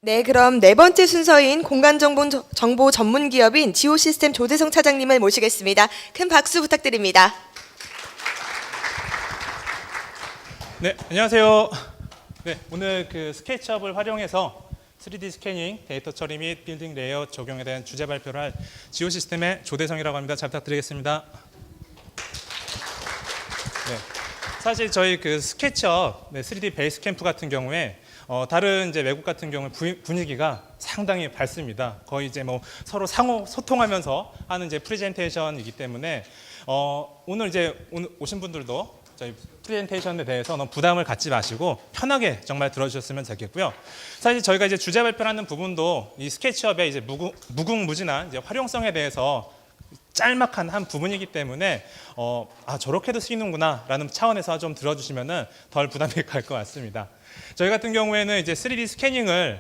네, 그럼 네 번째 순서인 공간정보 전문 기업인 지오시스템 조대성 차장님을 모시겠습니다. 큰 박수 부탁드립니다. 네, 안녕하세요. 네, 오늘 그 스케치업을 활용해서 3D 스캐닝, 데이터 처리 및 빌딩 레이아웃 적용에 대한 주제 발표를 할 지오시스템의 조대성이라고 합니다. 잘 부탁드리겠습니다. 네, 사실 저희 그 스케치업 3D 베이스 캠프 같은 경우에 다른 이제 외국 같은 경우 분위기가 상당히 밝습니다. 거의 이제 뭐 서로 상호 소통하면서 하는 이제 프레젠테이션이기 때문에 오늘 오신 분들도 저희 프레젠테이션에 대해서 너무 부담을 갖지 마시고 편하게 정말 들어주셨으면 좋겠고요. 사실 저희가 이제 주제 발표하는 부분도 이 스케치업의 이제 무궁무진한 이제 활용성에 대해서 짤막한 한 부분이기 때문에 저렇게도 쓰이는구나라는 차원에서 좀 들어주시면은 덜 부담이 갈 것 같습니다. 저희 같은 경우에는 이제 3D 스캐닝을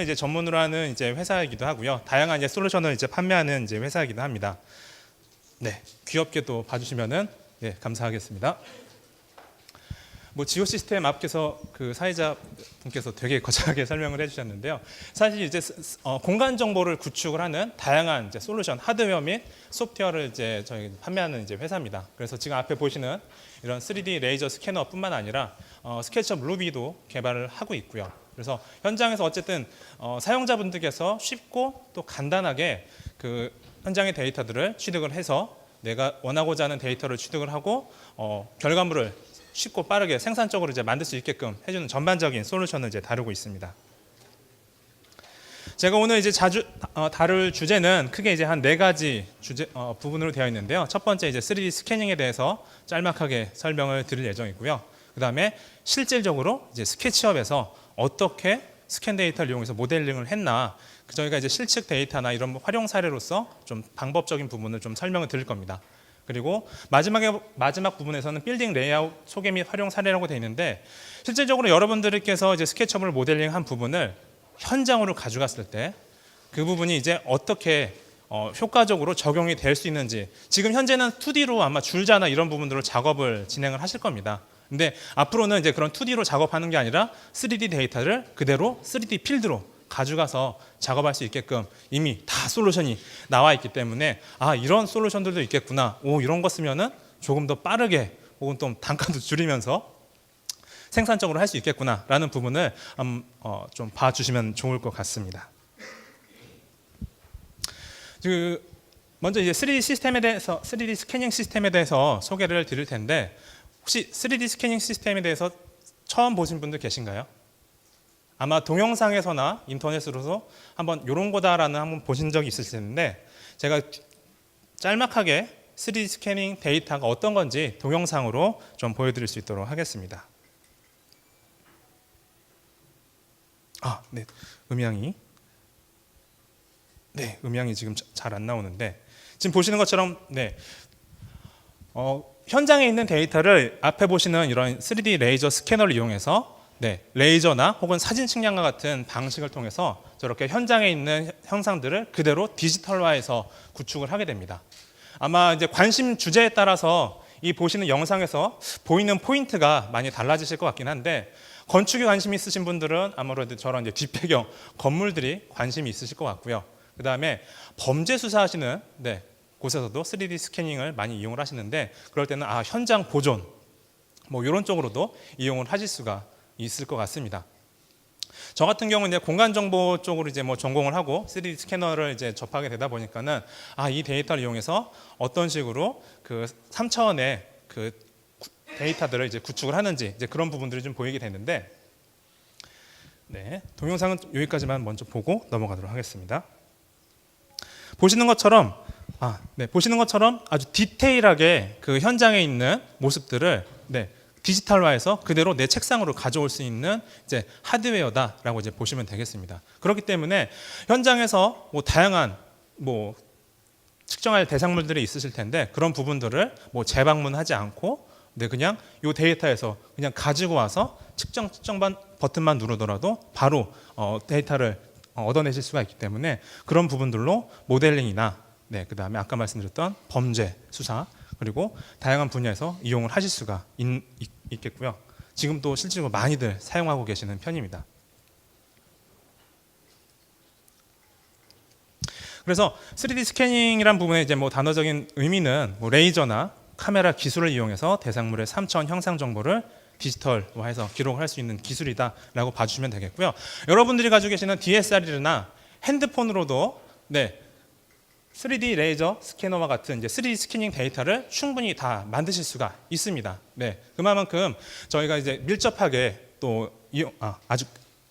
이제 전문으로 하는 이제 회사이기도 하고요. 다양한 이제 솔루션을 이제 판매하는 이제 회사이기도 합니다. 네, 귀엽게도 봐주시면은 감사하겠습니다. 뭐 지오 시스템 앞에서 그 사회자 분께서 되게 거창하게 설명을 해주셨는데요. 사실 이제 공간 정보를 구축을 하는 다양한 이제 솔루션, 하드웨어 및 소프트웨어를 이제 저희 판매하는 이제 회사입니다. 그래서 지금 앞에 보시는 이런 3D 레이저 스캐너뿐만 아니라 스케치업 루비도 개발을 하고 있고요. 그래서 현장에서 어쨌든 사용자분들께서 쉽고 또 간단하게 그 현장의 데이터들을 취득을 해서 내가 원하고자 하는 데이터를 취득을 하고 결과물을 쉽고 빠르게 생산적으로 이제 만들 수 있게끔 해주는 전반적인 솔루션을 이제 다루고 있습니다. 제가 오늘 이제 다룰 주제는 크게 이제 한 4가지 부분으로 되어 있는데요. 첫 번째 이제 3D 스캐닝에 대해서 짤막하게 설명을 드릴 예정이고요. 그 다음에 실질적으로 이제 스케치업에서 어떻게 스캔 데이터를 이용해서 모델링을 했나, 저희가 이제 실측 데이터나 이런 활용 사례로서 좀 방법적인 부분을 좀 설명을 드릴 겁니다. 그리고 마지막 부분에서는 빌딩 레이아웃 소개 및 활용 사례라고 되어 있는데, 실질적으로 여러분들께서 이제 스케치업을 모델링한 부분을 현장으로 가져갔을 때 그 부분이 이제 어떻게 효과적으로 적용이 될 수 있는지, 지금 현재는 2D로 아마 줄자나 이런 부분들을 작업을 진행을 하실 겁니다. 근데 앞으로는 이제 그런 2D로 작업하는 게 아니라 3D 데이터를 그대로 3D 필드로 가져가서 작업할 수 있게끔 이미 다 솔루션이 나와 있기 때문에 이런 솔루션들도 있겠구나, 이런 거 쓰면은 조금 더 빠르게 혹은 또 단가도 줄이면서 생산적으로 할 수 있겠구나라는 부분을 좀 봐주시면 좋을 것 같습니다. 먼저 이제 3D 스캐닝 시스템에 대해서 소개를 드릴 텐데, 혹시 3D 스캐닝 시스템에 대해서 처음 보신 분들 계신가요? 아마 동영상에서나 인터넷으로서 한번 이런 거다라는 한번 보신 적이 있을 텐데, 제가 짤막하게 3D 스캐닝 데이터가 어떤 건지 동영상으로 좀 보여드릴 수 있도록 하겠습니다. 네, 음향이 지금 잘 안 나오는데, 지금 보시는 것처럼 현장에 있는 데이터를 앞에 보시는 이런 3D 레이저 스캐너를 이용해서 레이저나 혹은 사진 측량과 같은 방식을 통해서 저렇게 현장에 있는 형상들을 그대로 디지털화해서 구축을 하게 됩니다. 아마 이제 관심 주제에 따라서 이 보시는 영상에서 보이는 포인트가 많이 달라지실 것 같긴 한데, 건축에 관심 있으신 분들은 아무래도 저런 이제 뒷배경 건물들이 관심이 있으실 것 같고요. 그 다음에 범죄 수사하시는 곳에서도 3D 스캐닝을 많이 이용을 하시는데, 그럴 때는 현장 보존 뭐 이런 쪽으로도 이용을 하실 수가 있을 것 같습니다. 저 같은 경우는 이제 공간 정보 쪽으로 이제 뭐 전공을 하고 3D 스캐너를 이제 접하게 되다 보니까는 이 데이터를 이용해서 어떤 식으로 그 3차원의 그 데이터들을 이제 구축을 하는지 이제 그런 부분들이 좀 보이게 되는데, 동영상은 여기까지만 먼저 보고 넘어가도록 하겠습니다. 보시는 것처럼 아주 디테일하게 그 현장에 있는 모습들을 디지털화해서 그대로 내 책상으로 가져올 수 있는 이제 하드웨어다라고 이제 보시면 되겠습니다. 그렇기 때문에 현장에서 다양한 측정할 대상물들이 있으실 텐데, 그런 부분들을 재방문하지 않고 그냥 이 데이터에서 그냥 가지고 와서 측정 버튼만 누르더라도 바로 데이터를 얻어내실 수가 있기 때문에, 그런 부분들로 모델링이나 그 다음에 아까 말씀드렸던 범죄 수사, 그리고 다양한 분야에서 이용을 하실 수가 있겠고요. 지금도 실제로 많이들 사용하고 계시는 편입니다. 그래서 3D 스캐닝이란 부분의 이제 뭐 단어적인 의미는 뭐 레이저나 카메라 기술을 이용해서 대상물의 3차원 형상 정보를 디지털화해서 기록을 할 수 있는 기술이다라고 봐주시면 되겠고요. 여러분들이 가지고 계시는 DSLR이나 핸드폰으로도 3D 레이저 스캐너와 같은 이제 3D 스캐닝 데이터를 충분히 다 만드실 수가 있습니다. 네, 그만큼 저희가 이제 밀접하게 또 아주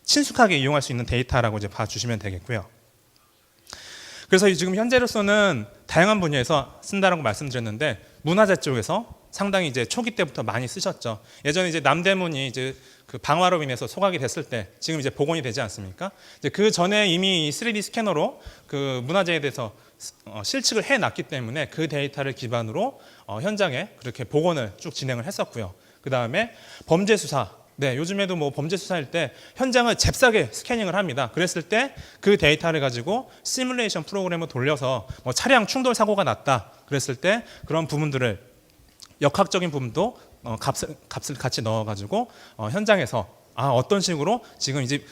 친숙하게 이용할 수 있는 데이터라고 이제 봐주시면 되겠고요. 그래서 지금 현재로서는 다양한 분야에서 쓴다라고 말씀드렸는데 문화재 쪽에서 상당히 이제 초기 때부터 많이 쓰셨죠. 예전에 이제 남대문이 이제 그 방화로 인해서 소각이 됐을 때 지금 이제 복원이 되지 않습니까? 이제 그 전에 이미 3D 스캐너로 그 문화재에 대해서 실측을 해놨기 때문에 그 데이터를 기반으로 현장에 그렇게 복원을 쭉 진행을 했었고요. 그 다음에 범죄 수사. 네, 요즘에도 뭐 범죄 수사일 때 현장을 잽싸게 스캐닝을 합니다. 그랬을 때 그 데이터를 가지고 시뮬레이션 프로그램을 돌려서 뭐 차량 충돌 사고가 났다. 그랬을 때 그런 부분들을 역학적인 부분도 값을 같이 넣어가지고 현장에서 어떤 식으로 지금 이제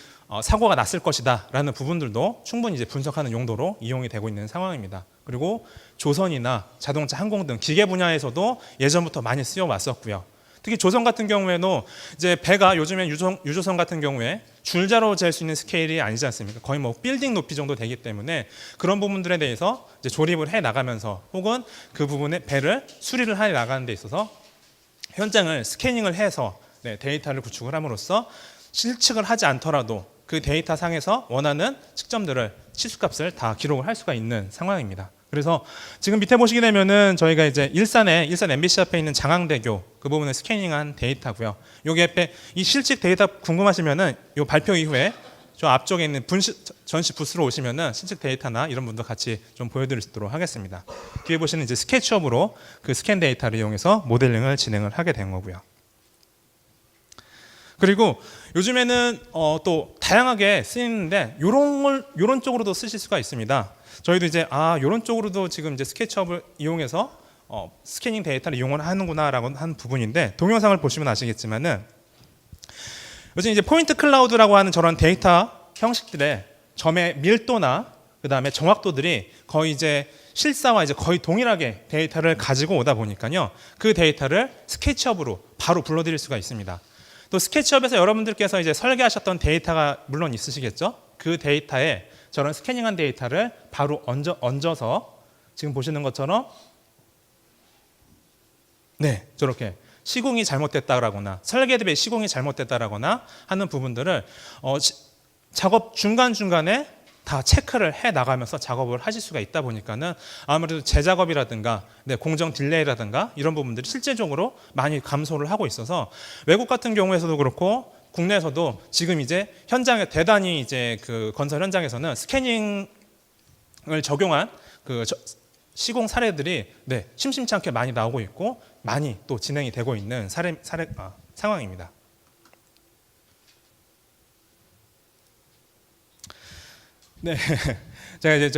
사고가 났을 것이다라는 부분들도 충분히 이제 분석하는 용도로 이용이 되고 있는 상황입니다. 그리고 조선이나 자동차, 항공 등 기계 분야에서도 예전부터 많이 쓰여 왔었고요. 특히 조선 같은 경우에도 이제 배가 요즘엔 유조선 같은 경우에 줄자로 잴 수 있는 스케일이 아니지 않습니까? 거의 뭐 빌딩 높이 정도 되기 때문에 그런 부분들에 대해서 이제 조립을 해 나가면서 혹은 그 부분에 배를 수리를 해 나가는 데 있어서 현장을 스캐닝을 해서 데이터를 구축을 함으로써 실측을 하지 않더라도 그 데이터 상에서 원하는 측정들을 치수값을 다 기록을 할 수가 있는 상황입니다. 그래서 지금 밑에 보시게 되면은 저희가 이제 일산 MBC 앞에 있는 장항대교 그 부분을 스캐닝한 데이터고요. 요게 이 실측 데이터 궁금하시면은 요 발표 이후에 저 앞쪽에 있는 전시 부스로 오시면은 실측 데이터나 이런 분도 같이 좀 보여드리도록 하겠습니다. 뒤에 보시는 이제 스케치업으로 그 스캔 데이터를 이용해서 모델링을 진행을 하게 된 거고요. 그리고 요즘에는 또 다양하게 쓰이는데 요런 쪽으로도 쓰실 수가 있습니다. 저희도 이제 요런 쪽으로도 지금 이제 스케치업을 이용해서 스캐닝 데이터를 이용을 하는구나라고 하는 부분인데 동영상을 보시면 아시겠지만은 요즘 이제 포인트 클라우드라고 하는 저런 데이터 형식들의 점의 밀도나 그 다음에 정확도들이 거의 이제 실사와 이제 거의 동일하게 데이터를 가지고 오다 보니까요. 그 데이터를 스케치업으로 바로 불러드릴 수가 있습니다. 또 스케치업에서 여러분들께서 이제 설계하셨던 데이터가 물론 있으시겠죠. 그 데이터에 저런 스캐닝한 데이터를 바로 얹어서 지금 보시는 것처럼 저렇게 시공이 잘못됐다라거나 설계 대비 시공이 잘못됐다라거나 하는 부분들을 작업 중간중간에 다 체크를 해 나가면서 작업을 하실 수가 있다 보니까는 아무래도 재작업이라든가 공정 딜레이라든가 이런 부분들이 실제적으로 많이 감소를 하고 있어서 외국 같은 경우에서도 그렇고 국내에서도 지금 이제 현장에 대단히 이제 그 건설 현장에서는 스캐닝을 적용한 그 시공 사례들이 심심치 않게 많이 나오고 있고 많이 또 진행이 되고 있는 상황입니다. 제가 이제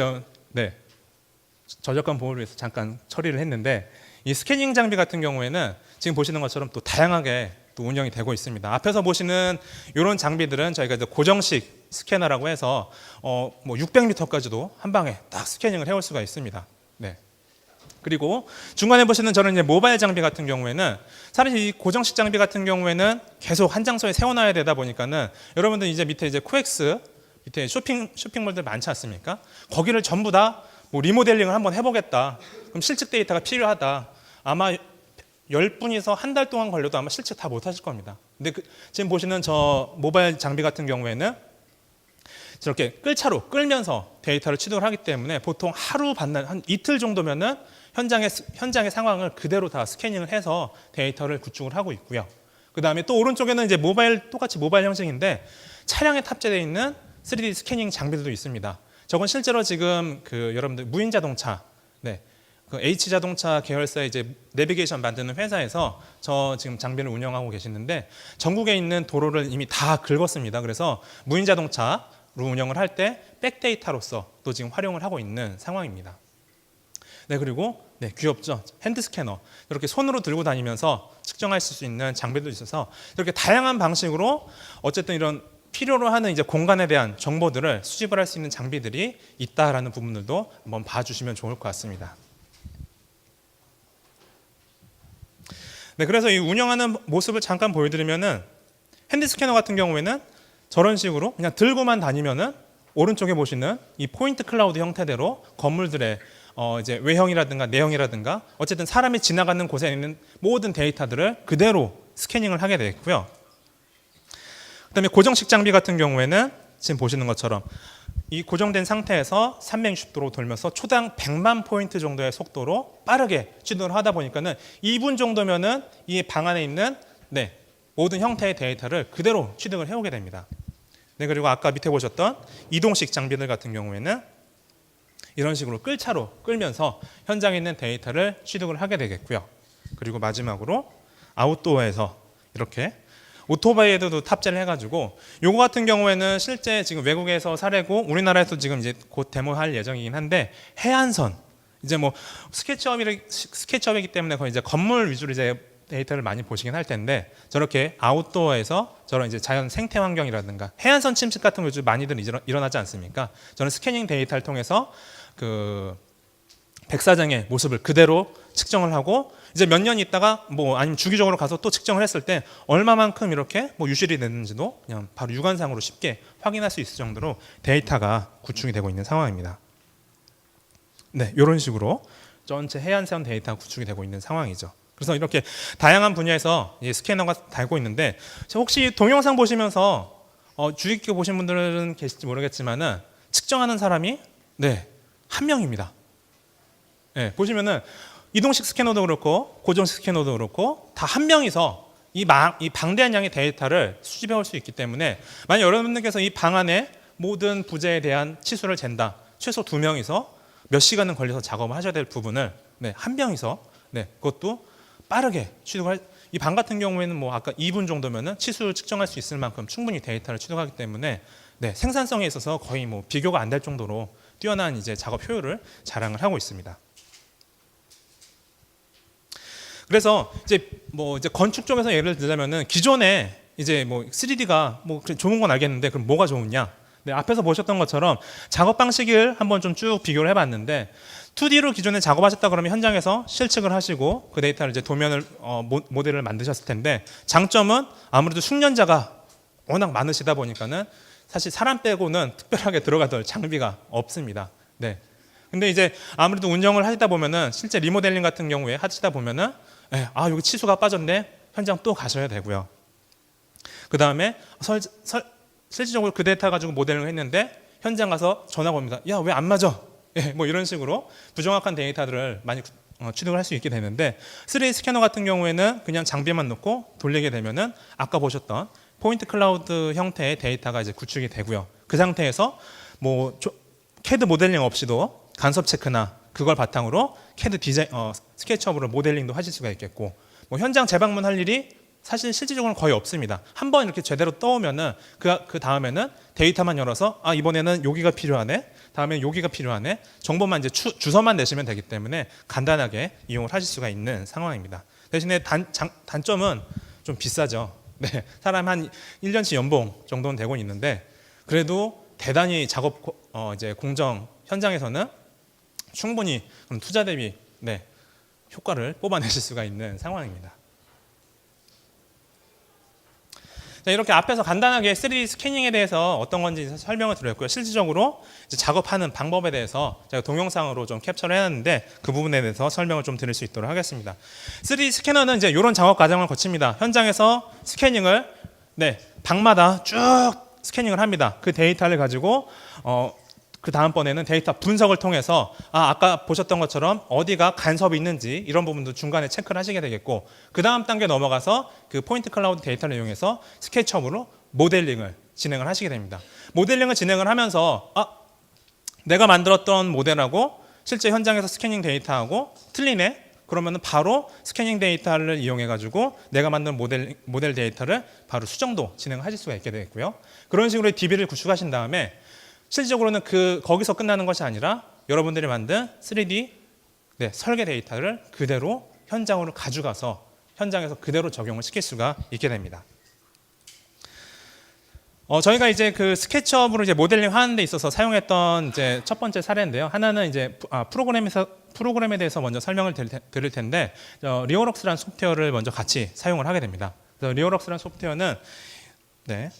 저작권 보호를 위해서 잠깐 처리를 했는데 이 스캐닝 장비 같은 경우에는 지금 보시는 것처럼 또 다양하게 또 운영이 되고 있습니다. 앞에서 보시는 이런 장비들은 저희가 이제 고정식 스캐너라고 해서 뭐 600m까지도 한 방에 딱 스캐닝을 해올 수가 있습니다. 그리고 중간에 보시는 저는 이제 모바일 장비 같은 경우에는 사실 이 고정식 장비 같은 경우에는 계속 한 장소에 세워놔야 되다 보니까는 여러분들 이제 밑에 이제 코엑스 밑에 쇼핑몰들 많지 않습니까? 거기를 전부 다 뭐 리모델링을 한번 해보겠다. 그럼 실측 데이터가 필요하다. 아마 10분이서 한 달 동안 걸려도 아마 실측 다 못하실 겁니다. 근데 지금 보시는 저 모바일 장비 같은 경우에는 저렇게 끌차로 끌면서 데이터를 취득을 하기 때문에 보통 하루 반날 한 이틀 정도면은 현장의 상황을 그대로 다 스캐닝을 해서 데이터를 구축을 하고 있고요. 그 다음에 또 오른쪽에는 이제 똑같이 모바일 형식인데 차량에 탑재되어 있는 3D 스캐닝 장비들도 있습니다. 저건 실제로 지금 그 여러분들 무인 자동차, 그 H 자동차 계열사의 이제 내비게이션 만드는 회사에서 저 지금 장비를 운영하고 계시는데 전국에 있는 도로를 이미 다 긁었습니다. 그래서 무인 자동차로 운영을 할 때 백데이터로서 또 지금 활용을 하고 있는 상황입니다. 그리고 귀엽죠. 핸드 스캐너. 이렇게 손으로 들고 다니면서 측정할 수 있는 장비도 있어서 이렇게 다양한 방식으로 어쨌든 이런 필요로 하는 이제 공간에 대한 정보들을 수집을 할 수 있는 장비들이 있다라는 부분들도 한번 봐주시면 좋을 것 같습니다. 네, 그래서 이 운영하는 모습을 잠깐 보여드리면은 핸드 스캐너 같은 경우에는 저런 식으로 그냥 들고만 다니면은 오른쪽에 보시는 이 포인트 클라우드 형태대로 건물들의 이제 외형이라든가 내형이라든가 어쨌든 사람이 지나가는 곳에 있는 모든 데이터들을 그대로 스캐닝을 하게 되겠고요. 그다음에 고정식 장비 같은 경우에는 지금 보시는 것처럼 이 고정된 상태에서 360도로 돌면서 초당 100만 포인트 정도의 속도로 빠르게 취득을 하다 보니까는 2분 정도면은 이 방 안에 있는 모든 형태의 데이터를 그대로 취득을 해오게 됩니다. 네, 그리고 아까 밑에 보셨던 이동식 장비들 같은 경우에는 이런 식으로 끌차로 끌면서 현장에 있는 데이터를 취득을 하게 되겠고요. 그리고 마지막으로 아웃도어에서 이렇게 오토바이에도 탑재를 해가지고 요거 같은 경우에는 실제 지금 외국에서 사례고 우리나라에서 지금 이제 곧 데모할 예정이긴 한데 해안선 이제 뭐 스케치업이기 때문에 거의 이제 건물 위주로 이제 데이터를 많이 보시긴 할 텐데 저렇게 아웃도어에서 저런 이제 자연 생태 환경이라든가 해안선 침식 같은 거 요즘 많이들 일어나지 않습니까? 저는 스캐닝 데이터를 통해서 그 백사장의 모습을 그대로 측정을 하고 이제 몇 년 있다가 뭐 아니면 주기적으로 가서 또 측정을 했을 때 얼마만큼 이렇게 뭐 유실이 됐는지도 그냥 바로 육안상으로 쉽게 확인할 수 있을 정도로 데이터가 구축이 되고 있는 상황입니다. 네, 이런 식으로 전체 해안선 데이터가 구축이 되고 있는 상황이죠. 그래서 이렇게 다양한 분야에서 스캐너가 달고 있는데 혹시 동영상 보시면서 주의 깊게 보신 분들은 계실지 모르겠지만은 측정하는 사람이 한 명입니다. 네, 보시면은 이동식 스캐너도 그렇고 고정식 스캐너도 그렇고 다 한 명이서 이 방대한 양의 데이터를 수집해 올 수 있기 때문에 만약 여러분들께서 이 방 안에 모든 부재에 대한 치수를 잰다. 최소 2명이서 몇 시간은 걸려서 작업을 하셔야 될 부분을 한 명이서 그것도 빠르게 취득할 이 방 같은 경우에는 뭐 아까 2분 정도면은 치수를 측정할 수 있을 만큼 충분히 데이터를 취득하기 때문에 생산성에 있어서 거의 뭐 비교가 안 될 정도로 뛰어난 이제 작업 효율을 자랑을 하고 있습니다. 그래서 이제 건축 쪽에서 예를 들자면은 기존에 이제 뭐 3D가 뭐 좋은 건 알겠는데 그럼 뭐가 좋으냐? 앞에서 보셨던 것처럼 작업 방식을 한번 좀 쭉 비교를 해봤는데 2D로 기존에 작업하셨다 그러면 현장에서 실측을 하시고 그 데이터를 이제 도면을 모델을 만드셨을 텐데 장점은 아무래도 숙련자가 워낙 많으시다 보니까는 사실 사람 빼고는 특별하게 들어가던 장비가 없습니다. 근데 이제 아무래도 운영을 하시다 보면은 실제 리모델링 같은 경우에 하시다 보면은 여기 치수가 빠졌네 현장 또 가셔야 되고요. 그 다음에 실질적으로 그 데이터 가지고 모델링을 했는데 현장 가서 전화가 옵니다. 야, 왜 안 맞아? 뭐 이런 식으로 부정확한 데이터들을 많이 취득을 할 수 있게 되는데 3D 스캐너 같은 경우에는 그냥 장비만 놓고 돌리게 되면은 아까 보셨던 포인트 클라우드 형태의 데이터가 이제 구축이 되고요. 그 상태에서 뭐 CAD 모델링 없이도 간섭 체크나 그걸 바탕으로 CAD 스케치업으로 모델링도 하실 수가 있겠고 뭐 현장 재방문할 일이 사실 실질적으로는 거의 없습니다. 한번 이렇게 제대로 떠오면은 그 다음에는 데이터만 열어서 이번에는 여기가 필요하네, 다음에 여기가 필요하네, 정보만 이제 주소만 내시면 되기 때문에 간단하게 이용을 하실 수가 있는 상황입니다. 대신에 단점은 좀 비싸죠. 사람 한 1년치 연봉 정도는 되고 있는데 그래도 대단히 작업 이제 공정 현장에서는 충분히 투자 대비 효과를 뽑아내실 수가 있는 상황입니다. 자, 이렇게 앞에서 간단하게 3D 스캐닝에 대해서 어떤 건지 설명을 드렸고요. 실질적으로 이제 작업하는 방법에 대해서 제가 동영상으로 좀 캡처를 해놨는데 그 부분에 대해서 설명을 좀 드릴 수 있도록 하겠습니다. 3D 스캐너는 이제 이런 작업 과정을 거칩니다. 현장에서 스캐닝을 방마다 쭉 스캐닝을 합니다. 그 데이터를 가지고 그 다음번에는 데이터 분석을 통해서 아까 보셨던 것처럼 어디가 간섭이 있는지 이런 부분도 중간에 체크를 하시게 되겠고 그 다음 단계 넘어가서 그 포인트 클라우드 데이터를 이용해서 스케치업으로 모델링을 진행을 하시게 됩니다. 모델링을 진행을 하면서 내가 만들었던 모델하고 실제 현장에서 스캐닝 데이터하고 틀리네? 그러면 바로 스캐닝 데이터를 이용해 가지고 내가 만든 모델 데이터를 바로 수정도 진행하실 수가 있게 되겠고요. 그런 식으로 DB를 구축하신 다음에 실질적으로는 거기서 끝나는 것이 아니라 여러분들이 만든 3D 설계 데이터를 그대로 현장으로 가져가서 현장에서 그대로 적용을 시킬 수가 있게 됩니다. 저희가 이제 그 스케치업으로 이제 모델링 하는 데 있어서 사용했던 이제 첫 번째 사례인데요. 하나는 이제 프로그램에 대해서 먼저 설명을 드릴 텐데, 리오럭스라는 소프트웨어를 먼저 같이 사용을 하게 됩니다. 그래서 리오럭스라는 소프트웨어는 네,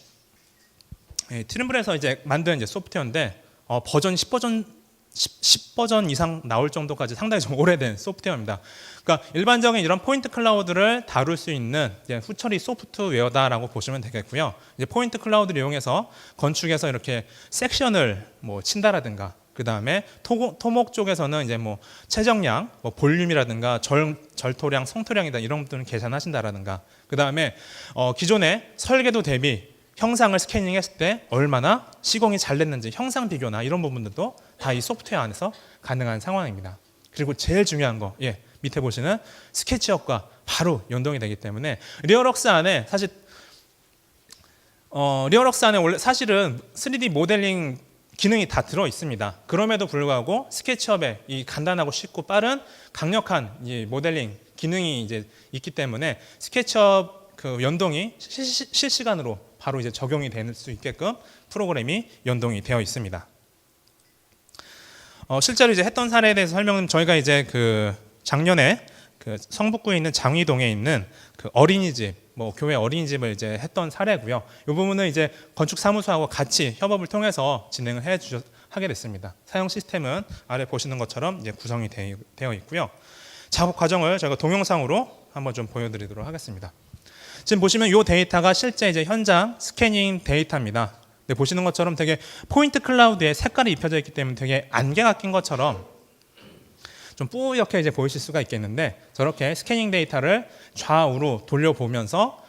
트림블에서 이제 만든 이제 소프트웨어인데 버전 10버전 이상 나올 정도까지 상당히 좀 오래된 소프트웨어입니다. 그러니까 일반적인 이런 포인트 클라우드를 다룰 수 있는 이제 후처리 소프트웨어다라고 보시면 되겠고요. 이제 포인트 클라우드를 이용해서 건축에서 이렇게 섹션을 뭐 친다라든가, 그 다음에 토목 쪽에서는 이제 뭐 최정량, 뭐 볼륨이라든가 절토량, 성토량이다 이런 것들을 계산하신다라든가, 그 다음에 기존의 설계도 대비 형상을 스캐닝했을 때 얼마나 시공이 잘 됐는지 형상 비교나 이런 부분들도 다 이 소프트웨어 안에서 가능한 상황입니다. 그리고 제일 중요한 거, 밑에 보시는 스케치업과 바로 연동이 되기 때문에 리어럭스 안에 사실 리어럭스 안에 원래 사실은 3D 모델링 기능이 다 들어 있습니다. 그럼에도 불구하고 스케치업에 이 간단하고 쉽고 빠른 강력한 이 모델링 기능이 이제 있기 때문에 스케치업 그 연동이 실시간으로 바로 이제 적용이 될 수 있게끔 프로그램이 연동이 되어 있습니다. 실제로 이제 했던 사례에 대해서 설명은 저희가 이제 그 작년에 그 성북구에 있는 장위동에 있는 그 어린이집, 뭐 교회 어린이집을 이제 했던 사례고요. 이 부분은 이제 건축사무소하고 같이 협업을 통해서 진행을 하게 됐습니다. 사용 시스템은 아래 보시는 것처럼 이제 구성이 되어 있고요. 작업 과정을 저희가 동영상으로 한번 좀 보여드리도록 하겠습니다. 지금 보시면 이 데이터가 실제 이제 현장 스캐닝 데이터입니다. 네, 보시는 것처럼 되게 포인트 클라우드에 색깔이 입혀져 있기 때문에 되게 안개가 낀 것처럼 좀 뿌옇게 이제 보이실 수가 있겠는데, 저렇게 스캐닝 데이터를 좌우로 돌려보면서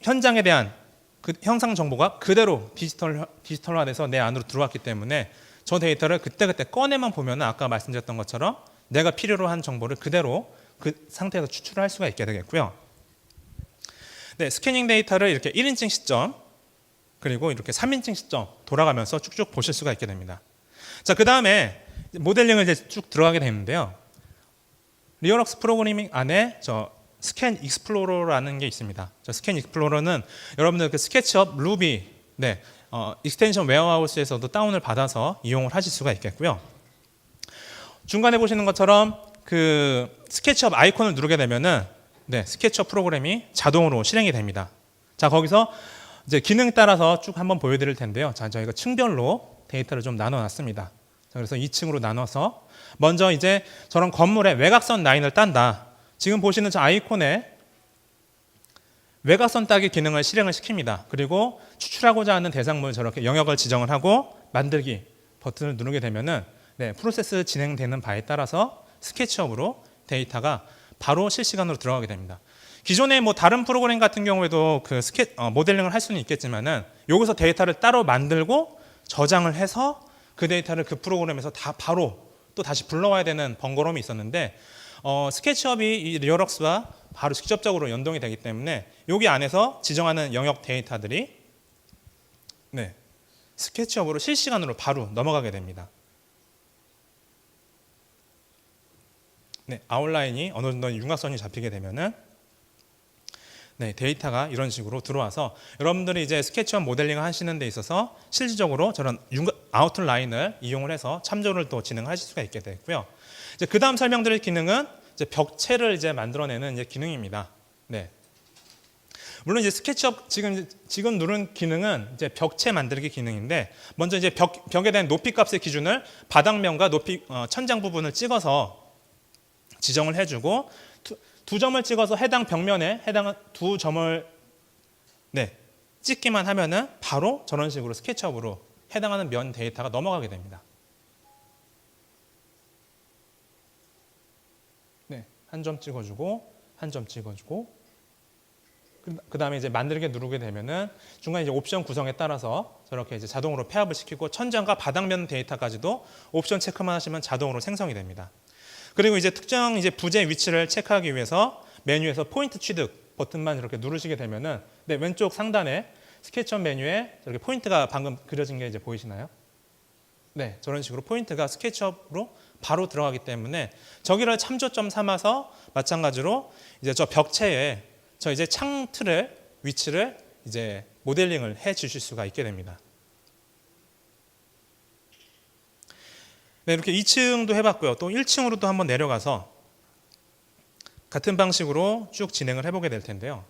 현장에 대한 그 형상 정보가 그대로 디지털화돼서 내 안으로 들어왔기 때문에 저 데이터를 그때그때 꺼내만 보면 아까 말씀드렸던 것처럼 내가 필요로 한 정보를 그대로 그 상태에서 추출할 수가 있게 되겠고요. 네, 스캐닝 데이터를 이렇게 1인칭 시점 그리고 이렇게 3인칭 시점 돌아가면서 쭉쭉 보실 수가 있게 됩니다. 자, 그 다음에 모델링을 이제 쭉 들어가게 되는데요. 리어럭스 프로그래밍 안에 저 스캔 익스플로러라는 게 있습니다. 저 스캔 익스플로러는 여러분들 그 스케치업 루비 익스텐션 웨어하우스에서도 다운을 받아서 이용을 하실 수가 있겠고요. 중간에 보시는 것처럼 그 스케치업 아이콘을 누르게 되면은 스케치업 프로그램이 자동으로 실행이 됩니다. 자, 거기서 이제 기능 따라서 쭉 한번 보여드릴 텐데요. 자, 저희가 층별로 데이터를 좀 나눠놨습니다. 자, 그래서 2층으로 나눠서 먼저 이제 저런 건물의 외곽선 라인을 딴다. 지금 보시는 저 아이콘에 외곽선 따기 기능을 실행을 시킵니다. 그리고 추출하고자 하는 대상물 저렇게 영역을 지정을 하고 만들기 버튼을 누르게 되면은 프로세스 진행되는 바에 따라서 스케치업으로 데이터가 바로 실시간으로 들어가게 됩니다. 기존에 뭐 다른 프로그램 같은 경우에도 그 모델링을 할 수는 있겠지만은 여기서 데이터를 따로 만들고 저장을 해서 그 데이터를 그 프로그램에서 다 바로 또 다시 불러와야 되는 번거로움이 있었는데 스케치업이 이 리어럭스와 바로 직접적으로 연동이 되기 때문에 여기 안에서 지정하는 영역 데이터들이 스케치업으로 실시간으로 바로 넘어가게 됩니다. 아웃라인이 어느 정도 융합선이 잡히게 되면은 데이터가 이런 식으로 들어와서 여러분들이 이제 스케치업 모델링을 하시는 데 있어서 실질적으로 저런 아웃라인을 이용을 해서 참조를 또 진행하실 수가 있게 되고요. 이제 그 다음 설명드릴 기능은 이제 벽체를 이제 만들어내는 이제 기능입니다. 물론 이제 스케치업 지금 누른 기능은 이제 벽체 만들기 기능인데, 먼저 이제 벽에 대한 높이 값의 기준을 바닥면과 높이 천장 부분을 찍어서 지정을 해주고 두 점을 찍어서 해당 벽면에 해당 두 점을 찍기만 하면은 바로 저런 식으로 스케치업으로 해당하는 면 데이터가 넘어가게 됩니다. 한 점 찍어주고 한 점 찍어주고 그 다음에 이제 만들게 누르게 되면은 중간에 이제 옵션 구성에 따라서 저렇게 이제 자동으로 폐합을 시키고 천장과 바닥면 데이터까지도 옵션 체크만 하시면 자동으로 생성이 됩니다. 그리고 이제 특정 이제 부재 위치를 체크하기 위해서 메뉴에서 포인트 취득 버튼만 이렇게 누르시게 되면은 왼쪽 상단에 스케치업 메뉴에 이렇게 포인트가 방금 그려진 게 이제 보이시나요? 저런 식으로 포인트가 스케치업으로 바로 들어가기 때문에 저기를 참조점 삼아서 마찬가지로 이제 저 벽체에 저 이제 창 틀의 위치를 이제 모델링을 해 주실 수가 있게 됩니다. 네, 이렇게 2층도 해봤고요. 또 1층으로도 한번 내려가서 같은 방식으로 쭉 진행을 해보게 될 텐데요.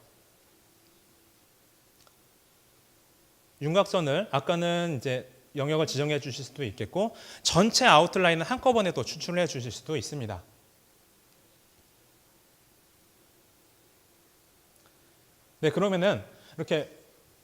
윤곽선을 아까는 이제 영역을 지정해 주실 수도 있겠고 전체 아웃라인을 한꺼번에 또 추출해 주실 수도 있습니다. 네, 그러면은 이렇게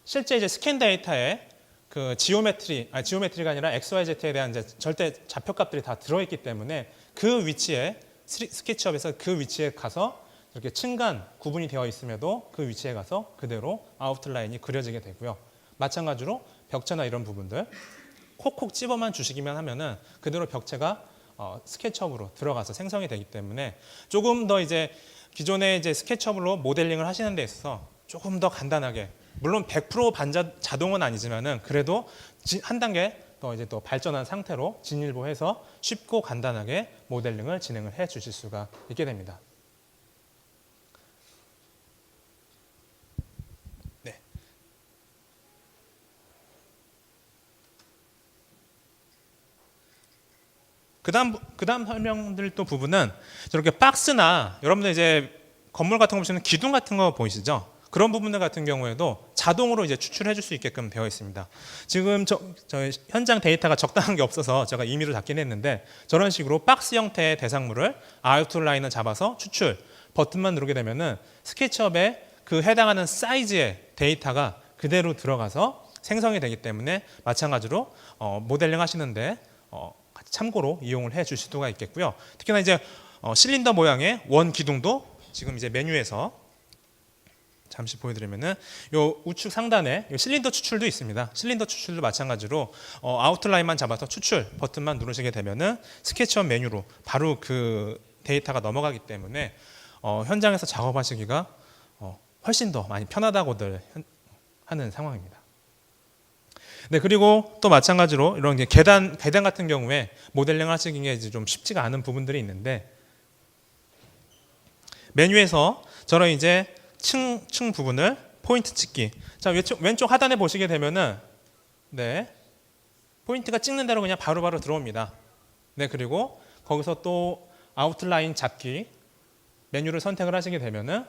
실제 이제 스캔 데이터에 그 지오메트리가 아니라 XYZ에 대한 이제 절대 좌표값들이 다 들어있기 때문에 그 위치에 스케치업에서 그 위치에 가서 이렇게 층간 구분이 되어 있음에도 그 위치에 가서 그대로 아웃라인이 그려지게 되고요. 마찬가지로 벽체나 이런 부분들 콕콕 집어만 주시기만 하면은 그대로 벽체가 스케치업으로 들어가서 생성이 되기 때문에 조금 더 이제 기존의 이제 스케치업으로 모델링을 하시는 데 있어서 조금 더 간단하게, 물론 100% 자동은 아니지만은 그래도 한 단계 더 이제 또 발전한 상태로 진일보해서 쉽고 간단하게 모델링을 진행을 해 주실 수가 있게 됩니다. 네. 그다음 설명드릴 또 부분은 저렇게 박스나 여러분들 이제 건물 같은 거 보시면 기둥 같은 거 보이시죠? 그런 부분들 같은 경우에도 자동으로 이제 추출해 줄 수 있게끔 되어 있습니다. 지금 저 현장 데이터가 적당한 게 없어서 제가 임의로 잡긴 했는데 저런 식으로 박스 형태의 대상물을 아웃라인을 잡아서 추출 버튼만 누르게 되면은 스케치업에 그 해당하는 사이즈의 데이터가 그대로 들어가서 생성이 되기 때문에 마찬가지로 모델링 하시는데 참고로 이용을 해 주실 수가 있겠고요. 특히나 이제 실린더 모양의 원 기둥도 지금 이제 메뉴에서 잠시 보여드리면은 요 우측 상단에 요 실린더 추출도 있습니다. 실린더 추출도 마찬가지로 아웃라인만 잡아서 추출 버튼만 누르시게 되면은 스케치업 메뉴로 바로 그 데이터가 넘어가기 때문에 현장에서 작업하시기가 훨씬 더 많이 편하다고들 하는 상황입니다. 네, 그리고 또 마찬가지로 이런 이제 계단 같은 경우에 모델링 하시기가 이제 좀 쉽지가 않은 부분들이 있는데 메뉴에서 저런 이제 층 부분을 포인트 찍기. 자, 왼쪽 하단에 보시게 되면은 네, 포인트가 찍는 대로 그냥 바로바로 들어옵니다. 네, 그리고 거기서 또 아웃라인 잡기 메뉴를 선택을 하시게 되면은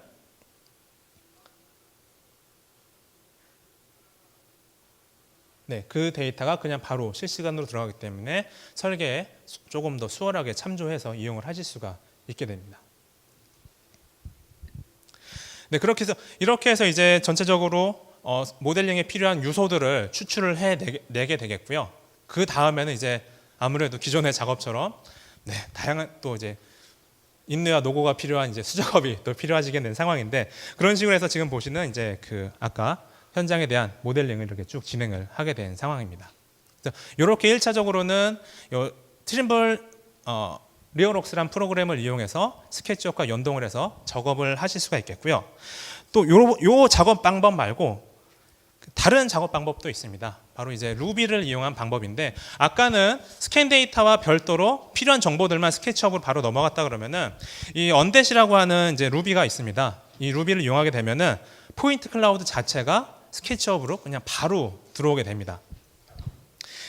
네, 그 데이터가 그냥 바로 실시간으로 들어가기 때문에 설계에 조금 더 수월하게 참조해서 이용을 하실 수가 있게 됩니다. 네, 이렇게 해서 이제 전체적으로 모델링에 필요한 요소들을 추출을 해내게 되겠고요. 그 다음에는 이제 아무래도 기존의 작업처럼 네, 다양한 또 이제 인쇄와 노고가 필요한 이제 수작업이 또 필요하시게 된 상황인데 그런 식으로 해서 지금 보시는 이제 그 아까 현장에 대한 모델링을 이렇게 쭉 진행을 하게 된 상황입니다. 이렇게 1차적으로는 트림블 리어록스란 프로그램을 이용해서 스케치업과 연동을 해서 작업을 하실 수가 있겠고요. 또 요 작업 방법 말고 다른 작업 방법도 있습니다. 바로 이제 루비를 이용한 방법인데 아까는 스캔 데이터와 별도로 필요한 정보들만 스케치업으로 바로 넘어갔다 그러면은 이 언댓이라고 하는 이제 루비가 있습니다. 이 루비를 이용하게 되면은 포인트 클라우드 자체가 스케치업으로 그냥 바로 들어오게 됩니다.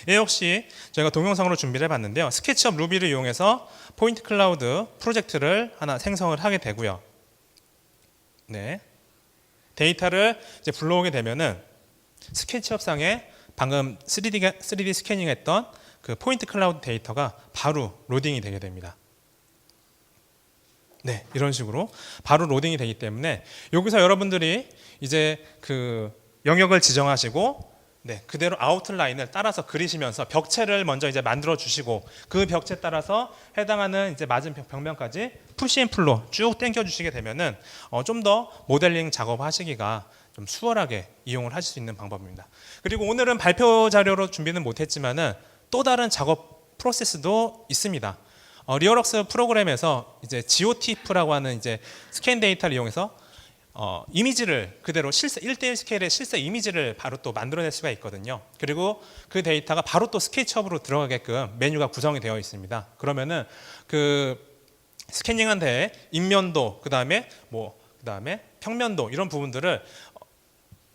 이 역시 저희가 동영상으로 준비를 해봤는데요. 스케치업 루비를 이용해서 포인트 클라우드 프로젝트를 하나 생성을 하게 되고요. 네, 데이터를 이제 불러오게 되면은 스케치업 상에 방금 3D 스캐닝했던 그 포인트 클라우드 데이터가 바로 로딩이 되게 됩니다. 네, 이런 식으로 바로 로딩이 되기 때문에 여기서 여러분들이 이제 그 영역을 지정하시고 네, 그대로 아웃라인을 따라서 그리시면서 벽체를 먼저 이제 만들어 주시고 그 벽체 따라서 해당하는 이제 맞은 벽면까지 푸시앤풀로 쭉 당겨 주시게 되면은 좀 더 모델링 작업하시기가 좀 수월하게 이용을 하실 수 있는 방법입니다. 그리고 오늘은 발표 자료로 준비는 못했지만은 또 다른 작업 프로세스도 있습니다. 리어록스 프로그램에서 이제 GOTIF라고 하는 이제 스캔 데이터를 이용해서 이미지를 그대로 실제 1:1 스케일의 실제 이미지를 바로 또 만들어낼 수가 있거든요. 그리고 그 데이터가 바로 또 스케치업으로 들어가게끔 메뉴가 구성이 되어 있습니다. 그러면은 그 스캐닝한 데에 인면도 그다음에 평면도 이런 부분들을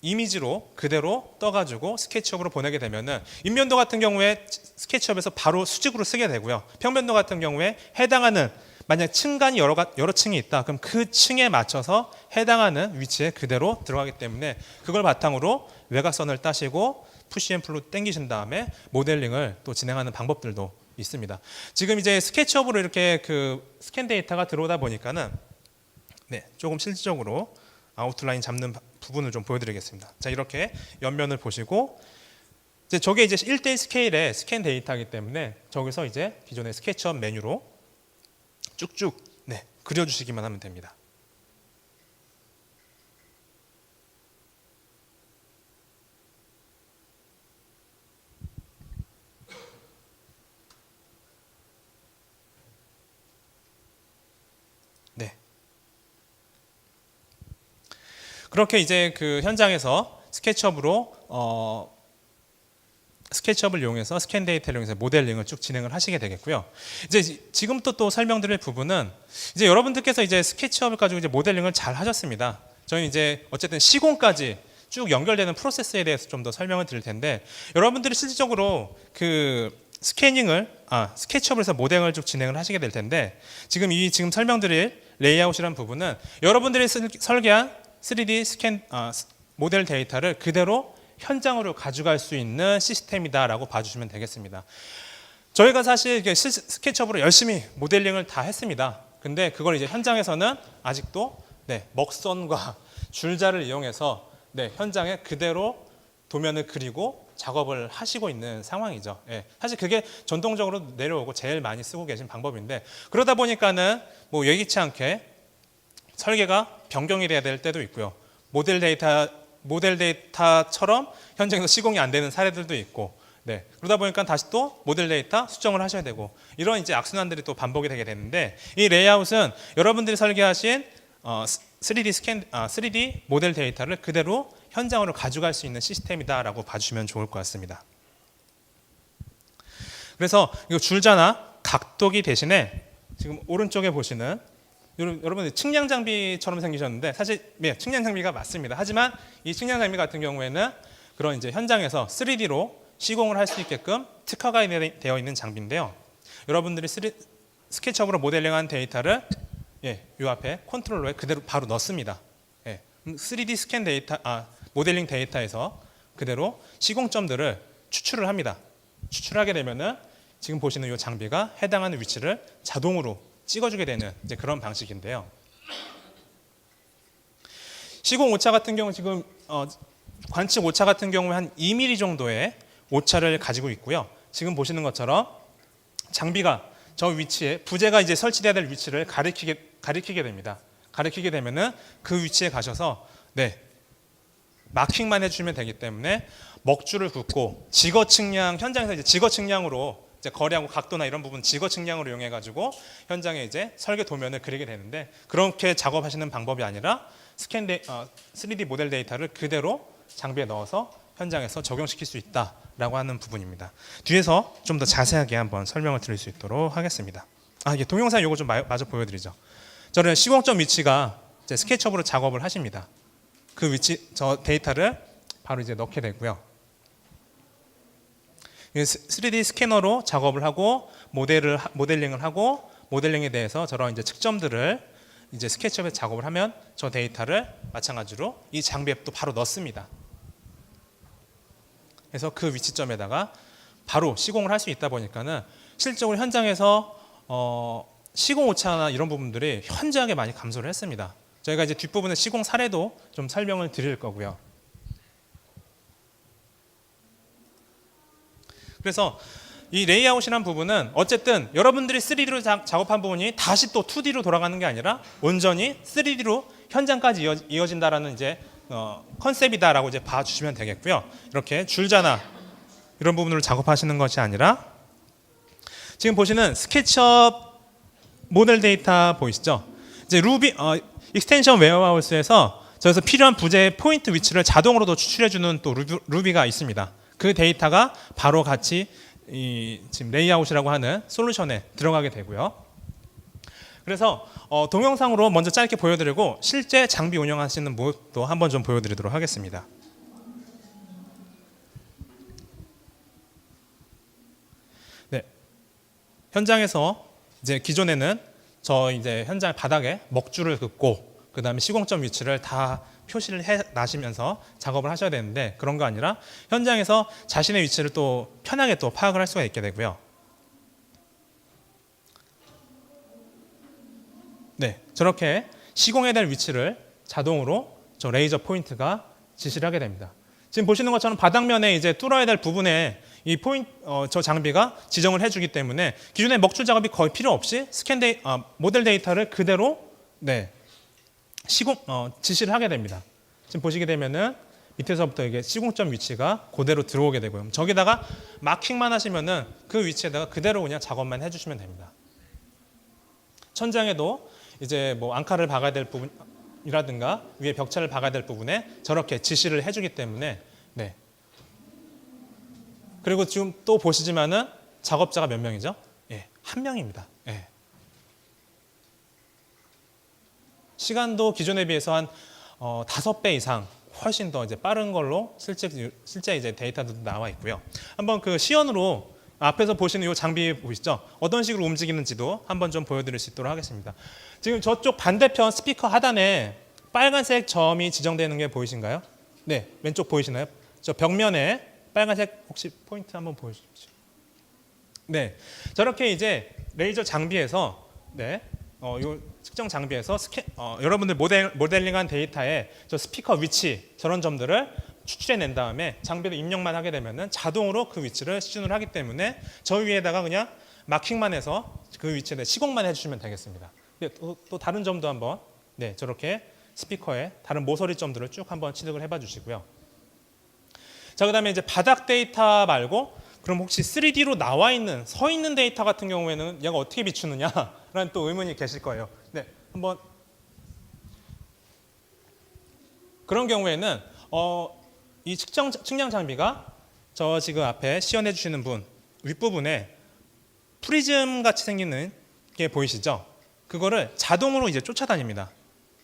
이미지로 그대로 떠가지고 스케치업으로 보내게 되면은 인면도 같은 경우에 스케치업에서 바로 수직으로 쓰게 되고요. 평면도 같은 경우에 해당하는 만약 층간이 여러 층이 있다. 그럼 그 층에 맞춰서 해당하는 위치에 그대로 들어가기 때문에 그걸 바탕으로 외곽선을 따시고 푸시 앤 풀로 당기신 다음에 모델링을 또 진행하는 방법들도 있습니다. 지금 이제 스케치업으로 이렇게 그 스캔 데이터가 들어오다 보니까는 네, 조금 실질적으로 아웃라인 잡는 부분을 좀 보여드리겠습니다. 자, 이렇게 옆면을 보시고 이제 저게 이제 1대1 스케일의 스캔 데이터이기 때문에 저기서 이제 기존의 스케치업 메뉴로 쭉쭉 네, 그려주시기만 하면 됩니다. 네. 그렇게 이제 그 현장에서 스케치업을 이용해서 스캔 데이터를 이용해서 모델링을 쭉 진행을 하시게 되겠고요. 이제 지금부터 또 설명드릴 부분은 이제 여러분들께서 이제 스케치업을 가지고 이제 모델링을 잘 하셨습니다. 저희는 이제 어쨌든 시공까지 쭉 연결되는 프로세스에 대해서 좀 더 설명을 드릴 텐데 여러분들이 실질적으로 그 스케치업을 해서 모델링을 쭉 진행을 하시게 될 텐데 지금 설명드릴 레이아웃이라는 부분은 여러분들이 설계한 3D 스캔 모델 데이터를 그대로 현장으로 가져갈 수 있는 시스템이다라고 봐주시면 되겠습니다. 저희가 사실 스케치업으로 열심히 모델링을 다 했습니다. 근데 그걸 이제 현장에서는 아직도 네, 먹선과 줄자를 이용해서 네, 현장에 그대로 도면을 그리고 작업을 하시고 있는 상황이죠. 예, 사실 그게 전통적으로 내려오고 제일 많이 쓰고 계신 방법인데 그러다 보니까는 뭐 예기치 않게 설계가 변경이 돼야 될 때도 있고요. 모델 데이터처럼 현장에서 시공이 안 되는 사례들도 있고, 네. 그러다 보니까 다시 또 모델 데이터 수정을 하셔야 되고, 이런 이제 악순환들이 또 반복이 되게 되는데, 이 레이아웃은 여러분들이 설계하신 3D 모델 데이터를 그대로 현장으로 가져갈 수 있는 시스템이다라고 봐주시면 좋을 것 같습니다. 그래서 이 줄자나 각도기 대신에 지금 오른쪽에 보시는 여러분들 측량 장비처럼 생기셨는데 사실 네, 측량 장비가 맞습니다. 하지만 이 측량 장비 같은 경우에는 그런 이제 현장에서 3D로 시공을 할 수 있게끔 특화가 되어 있는 장비인데요. 여러분들이 스케치업으로 모델링한 데이터를 예, 이 앞에 컨트롤러에 그대로 바로 넣습니다. 예, 3D 스캔 데이터, 모델링 데이터에서 그대로 시공점들을 추출을 합니다. 추출하게 되면은 지금 보시는 이 장비가 해당하는 위치를 자동으로 찍어주게 되는 이제 그런 방식인데요. 시공 오차 같은 경우 지금 관측 오차 같은 경우에 한 2mm 정도의 오차를 가지고 있고요. 지금 보시는 것처럼 장비가 저 위치에 부재가 이제 설치돼야 될 위치를 가리키게 됩니다. 가리키게 되면은 그 위치에 가셔서 네, 마킹만 해주시면 되기 때문에 먹줄을 긋고 지거 측량 현장에서 이제 지거 측량으로 이제 거리하고 각도나 이런 부분 지거 측량으로 이용해 가지고 현장에 이제 설계 도면을 그리게 되는데 그렇게 작업하시는 방법이 아니라 3D 모델 데이터를 그대로 장비에 넣어서 현장에서 적용시킬 수 있다라고 하는 부분입니다. 뒤에서 좀 더 자세하게 한번 설명을 드릴 수 있도록 하겠습니다. 이게 동영상 이거 좀 마저 보여드리죠. 저는 시공점 위치가 이제 스케치업으로 작업을 하십니다. 그 위치 저 데이터를 바로 이제 넣게 되고요. 3D 스캐너로 작업을 하고 모델링을 하고 모델링에 대해서 저런 이제 측점들을 이제 스케치업에 작업을 하면 저 데이터를 마찬가지로 이 장비에 또 바로 넣습니다. 그래서 그 위치점에다가 바로 시공을 할 수 있다 보니까는 실질적으로 현장에서 시공 오차나 이런 부분들이 현저하게 많이 감소를 했습니다. 저희가 이제 뒷부분에 시공 사례도 좀 설명을 드릴 거고요. 그래서 이 레이아웃이라는 부분은 어쨌든 여러분들이 3D로 작업한 부분이 다시 또 2D로 돌아가는 게 아니라 온전히 3D로 현장까지 이어진다라는 이제 컨셉이다라고 이제 봐주시면 되겠고요. 이렇게 줄자나 이런 부분으로 작업하시는 것이 아니라 지금 보시는 스케치업 모델 데이터 보이시죠? 이제 익스텐션 웨어하우스에서 저기서 필요한 부재의 포인트 위치를 자동으로도 추출해주는 또 루비가 있습니다. 그 데이터가 바로 같이 지금 레이아웃이라고 하는 솔루션에 들어가게 되고요. 그래서 동영상으로 먼저 짧게 보여드리고 실제 장비 운영하시는 모습도 한번 좀 보여드리도록 하겠습니다. 현장에서 이제 기존에는 저 이제 현장 바닥에 먹줄을 긋고 그 다음에 시공점 위치를 다 표시를 해 나시면서 작업을 하셔야 되는데 그런 거 아니라 현장에서 자신의 위치를 또 편하게 또 파악을 할 수가 있게 되고요. 네, 저렇게 시공해야 될 위치를 자동으로 저 레이저 포인트가 지시를 하게 됩니다. 지금 보시는 것처럼 바닥면에 이제 뚫어야 될 부분에 이 저 장비가 지정을 해주기 때문에 기존의 먹줄 작업이 거의 필요 없이 모델 데이터를 그대로 지시를 하게 됩니다. 지금 보시게 되면은 밑에서부터 이게 시공점 위치가 그대로 들어오게 되고요. 저기다가 마킹만 하시면은 그 위치에다가 그대로 그냥 작업만 해주시면 됩니다. 천장에도 이제 뭐 앙카를 박아야 될 부분이라든가 위에 벽차를 박아야 될 부분에 저렇게 지시를 해주기 때문에 그리고 지금 또 보시지만은 작업자가 몇 명이죠? 예, 한 명입니다. 예. 시간도 기존에 비해서 한 5배 이상 훨씬 더 이제 빠른 걸로 실제 이제 데이터도 나와 있고요. 한번 그 시연으로 앞에서 보시는 이 장비 보이시죠? 어떤 식으로 움직이는지도 한번 좀 보여드릴 수 있도록 하겠습니다. 지금 저쪽 반대편 스피커 하단에 빨간색 점이 지정되는 게 보이신가요? 네, 왼쪽 보이시나요? 저 벽면에 빨간색 혹시 포인트 한번 보여주십시오. 네, 저렇게 이제 레이저 장비에서 요 측정 장비에서 여러분들 모델링한 데이터에 저 스피커 위치 저런 점들을 추출해낸 다음에 장비를 입력만 하게 되면은 자동으로 그 위치를 시준을 하기 때문에 저 위에다가 그냥 마킹만 해서 그 위치에 시공만 해주시면 되겠습니다. 또 다른 점도 한번 저렇게 스피커에 다른 모서리 점들을 쭉 한번 취득을 해봐 주시고요. 자, 그다음에 이제 바닥 데이터 말고 그럼 혹시 3D로 나와 있는 서 있는 데이터 같은 경우에는 얘가 어떻게 비추느냐라는 또 의문이 계실 거예요. 네, 한번 그런 경우에는 이 측량 장비가 저 지금 앞에 시연해 주시는 분 윗부분에 프리즘 같이 생기는 게 보이시죠? 그거를 자동으로 이제 쫓아다닙니다.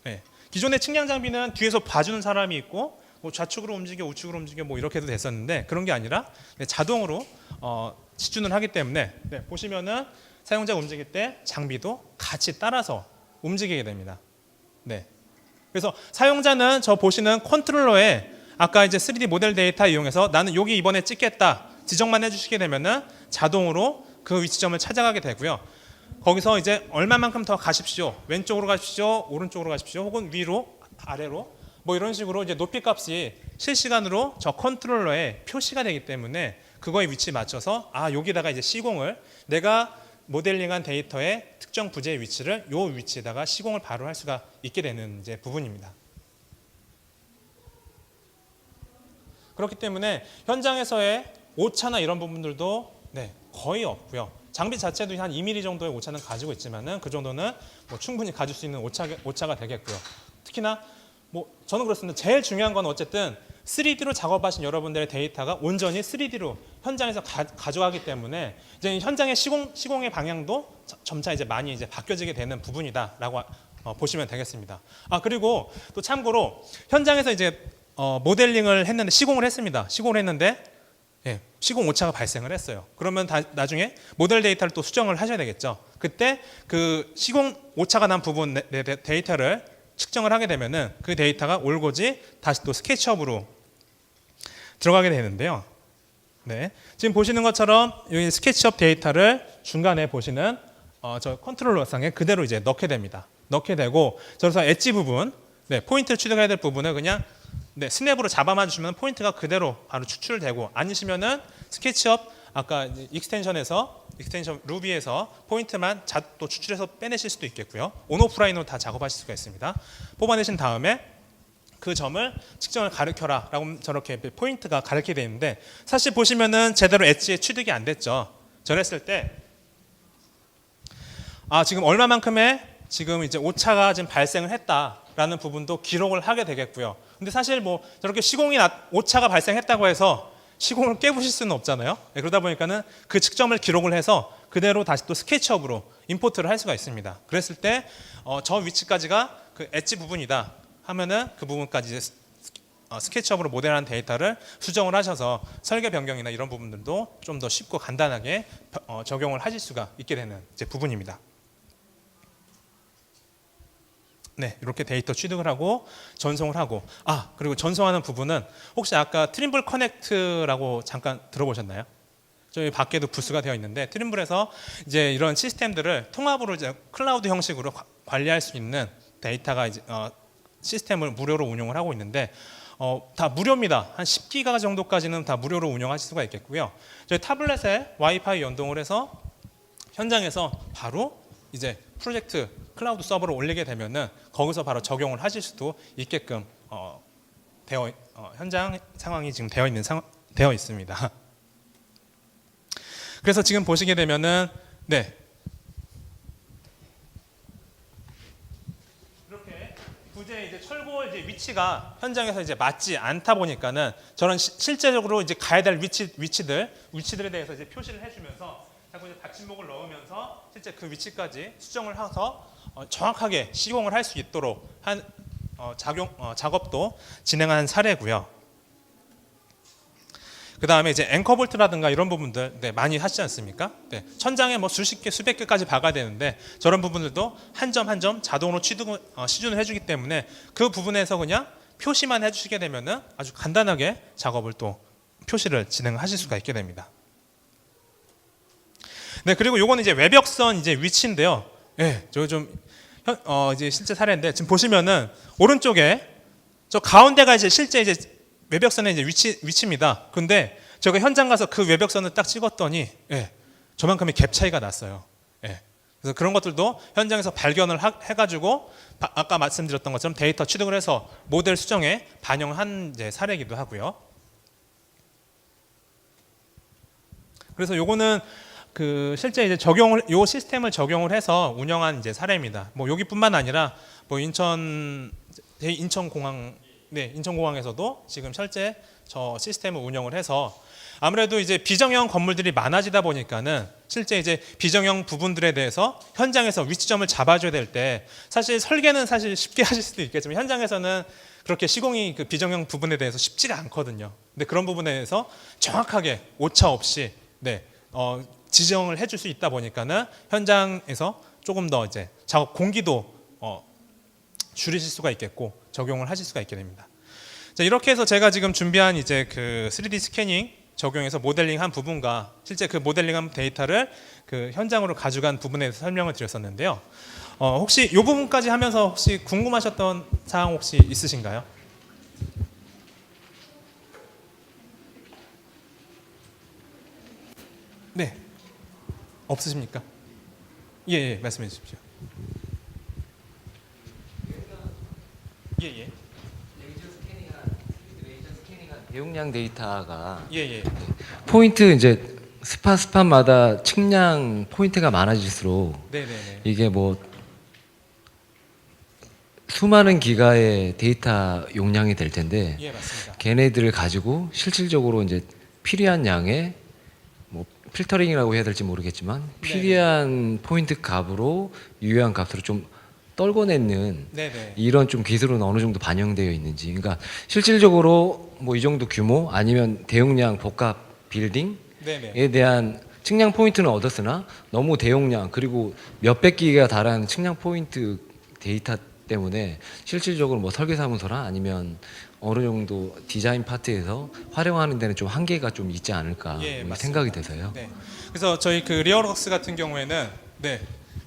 네. 기존의 측량 장비는 뒤에서 봐주는 사람이 있고 뭐 좌측으로 움직여 우측으로 움직여 뭐 이렇게 해도 됐었는데 그런 게 아니라 자동으로 시준을 하기 때문에 보시면은 사용자가 움직일 때 장비도 같이 따라서 움직이게 됩니다. 그래서 사용자는 저 보시는 컨트롤러에 아까 이제 3D 모델 데이터 이용해서 나는 여기 이번에 찍겠다 지정만 해주시게 되면은 자동으로 그 위치점을 찾아가게 되고요. 거기서 이제 얼마만큼 더 가십시오. 왼쪽으로 가십시오. 오른쪽으로 가십시오. 혹은 위로 아래로 뭐 이런 식으로 이제 높이 값이 실시간으로 저 컨트롤러에 표시가 되기 때문에 그거에 위치 맞춰서 여기다가 이제 시공을 내가 모델링한 데이터의 특정 부재의 위치를 요 위치에다가 시공을 바로 할 수가 있게 되는 이제 부분입니다. 그렇기 때문에 현장에서의 오차나 이런 부분들도 거의 없고요. 장비 자체도 한 2mm 정도의 오차는 가지고 있지만은 그 정도는 뭐 충분히 가질 수 있는 오차가 되겠고요. 특히나 뭐 저는 그렇습니다. 제일 중요한 건 어쨌든 3D로 작업하신 여러분들의 데이터가 온전히 3D로 현장에서 가져가기 때문에 이제 현장의 시공의 방향도 점차 이제 많이 이제 바뀌어지게 되는 부분이다라고 보시면 되겠습니다. 그리고 또 참고로 현장에서 이제 모델링을 했는데 시공을 했습니다. 시공을 했는데 시공 오차가 발생을 했어요. 그러면 나중에 모델 데이터를 또 수정을 하셔야 되겠죠. 그때 그 시공 오차가 난 부분 데이터를 측정을 하게 되면은 그 데이터가 올고지 다시 또 스케치업으로 들어가게 되는데요. 지금 보시는 것처럼 여기 스케치업 데이터를 중간에 보시는 저 컨트롤러상에 그대로 이제 넣게 됩니다. 넣게 되고 저기서 엣지 부분, 포인트를 취득해야 될 부분을 그냥 스냅으로 잡아만 주시면 포인트가 그대로 바로 추출되고 아니시면은 스케치업 아까 익스텐션 루비에서 포인트만 또 추출해서 빼내실 수도 있겠고요. 온오프라인으로 다 작업하실 수가 있습니다. 뽑아내신 다음에 그 점을 측정을 가르쳐라 라고 저렇게 포인트가 가르치게 되는데 사실 보시면은 제대로 엣지에 취득이 안 됐죠. 저랬을 때 지금 얼마만큼의 지금 이제 오차가 지금 발생을 했다라는 부분도 기록을 하게 되겠고요. 근데 사실 뭐 저렇게 오차가 발생했다고 해서 시공을 깨부실 수는 없잖아요. 그러다 보니까는 그 측정을 기록을 해서 그대로 다시 또 스케치업으로 임포트를 할 수가 있습니다. 그랬을 때 저 위치까지가 그 엣지 부분이다 하면은 그 부분까지 이제 스케치업으로 모델한 데이터를 수정을 하셔서 설계 변경이나 이런 부분들도 좀 더 쉽고 간단하게 적용을 하실 수가 있게 되는 이제 부분입니다. 네, 이렇게 데이터 취득을 하고 전송을 하고, 그리고 전송하는 부분은 혹시 아까 트림블 커넥트라고 잠깐 들어보셨나요? 저희 밖에도 부스가 되어 있는데, 트림블에서 이제 이런 시스템들을 통합으로 이제 클라우드 형식으로 관리할 수 있는 데이터가 이제 시스템을 무료로 운영을 하고 있는데, 다 무료입니다. 한 10기가 정도까지는 다 무료로 운영하실 수가 있겠고요. 저희 타블렛에 와이파이 연동을 해서 현장에서 바로 이제 프로젝트 클라우드 서버로 올리게 되면은 거기서 바로 적용을 하실 수도 있게끔 현장 상황이 지금 되어 있습니다. 그래서 지금 보시게 되면은 이렇게 부재 이제 철골 이제 위치가 현장에서 이제 맞지 않다 보니까는 저런 실제적으로 이제 가야 될 위치들에 대해서 이제 표시를 해주면서 자꾸 이제 받침목을 넣으면서 실제 그 위치까지 수정을 해서 정확하게 시공을 할 수 있도록 한 작업도 진행한 사례고요. 그 다음에 이제 앵커볼트라든가 이런 부분들 많이 하시지 않습니까? 천장에 뭐 수십 개, 수백 개까지 박아야 되는데 저런 부분들도 한 점 한 점 자동으로 시준을 해주기 때문에 그 부분에서 그냥 표시만 해주시게 되면은 아주 간단하게 작업을 또 표시를 진행하실 수가 있게 됩니다. 네, 그리고 요거는 이제 외벽선 이제 위치인데요. 저 좀 이제 실제 사례인데 지금 보시면은 오른쪽에 저 가운데가 이제 실제 이제 외벽선의 이제 위치입니다. 근데 제가 현장 가서 그 외벽선을 딱 찍었더니 저만큼의 갭 차이가 났어요. 그래서 그런 것들도 현장에서 발견을 해가지고 아까 말씀드렸던 것처럼 데이터 취득을 해서 모델 수정에 반영한 이제 사례이기도 하고요. 그래서 요거는 그 실제 이제 요 시스템을 적용을 해서 운영한 이제 사례입니다. 뭐 여기뿐만 아니라 뭐 인천공항에서도 지금 실제 저 시스템을 운영을 해서 아무래도 이제 비정형 건물들이 많아지다 보니까는 실제 이제 비정형 부분들에 대해서 현장에서 위치점을 잡아줘야 될 때 사실 설계는 사실 쉽게 하실 수도 있겠지만 현장에서는 그렇게 시공이 그 비정형 부분에 대해서 쉽지가 않거든요. 근데 그런 부분에 대해서 정확하게 오차 없이 지정을 해줄 수 있다 보니까는 현장에서 조금 더 이제 작업 공기도 줄이실 수가 있겠고 적용을 하실 수가 있게 됩니다. 자, 이렇게 해서 제가 지금 준비한 이제 그 3D 스캐닝 적용해서 모델링한 부분과 실제 그 모델링한 데이터를 그 현장으로 가져간 부분에 대해서 설명을 드렸었는데요. 혹시 이 부분까지 하면서 혹시 궁금하셨던 사항 혹시 있으신가요? 네. 없으십니까? 예, 말씀해 주십시오. 예. 레이저 스캐닝한 대용량 데이터가 예. 포인트 이제 스팟마다 측량 포인트가 많아질수록 네네네. 이게 뭐 수많은 기가의 데이터 용량이 될 텐데 예, 맞습니다. 걔네들을 가지고 실질적으로 이제 필요한 양의 뭐 필터링이라고 해야 될지 모르겠지만 필요한 포인트 값으로 유효한 값으로 좀 떨궈내는 네네. 이런 좀 기술은 어느 정도 반영되어 있는지, 그러니까 실질적으로 뭐 이 정도 규모 아니면 대용량 복합 빌딩에 네네. 대한 측량 포인트는 얻었으나 너무 대용량 그리고 몇백 기가 달하는 측량 포인트 데이터 때문에 실질적으로 뭐 설계사무소나 아니면 어느 정도 디자인 파트에서 활용하는 데는 좀 한계가 좀 있지 않을까 생각이 돼서요. 네. 그래서 저희 그 리얼웍스 같은 경우에는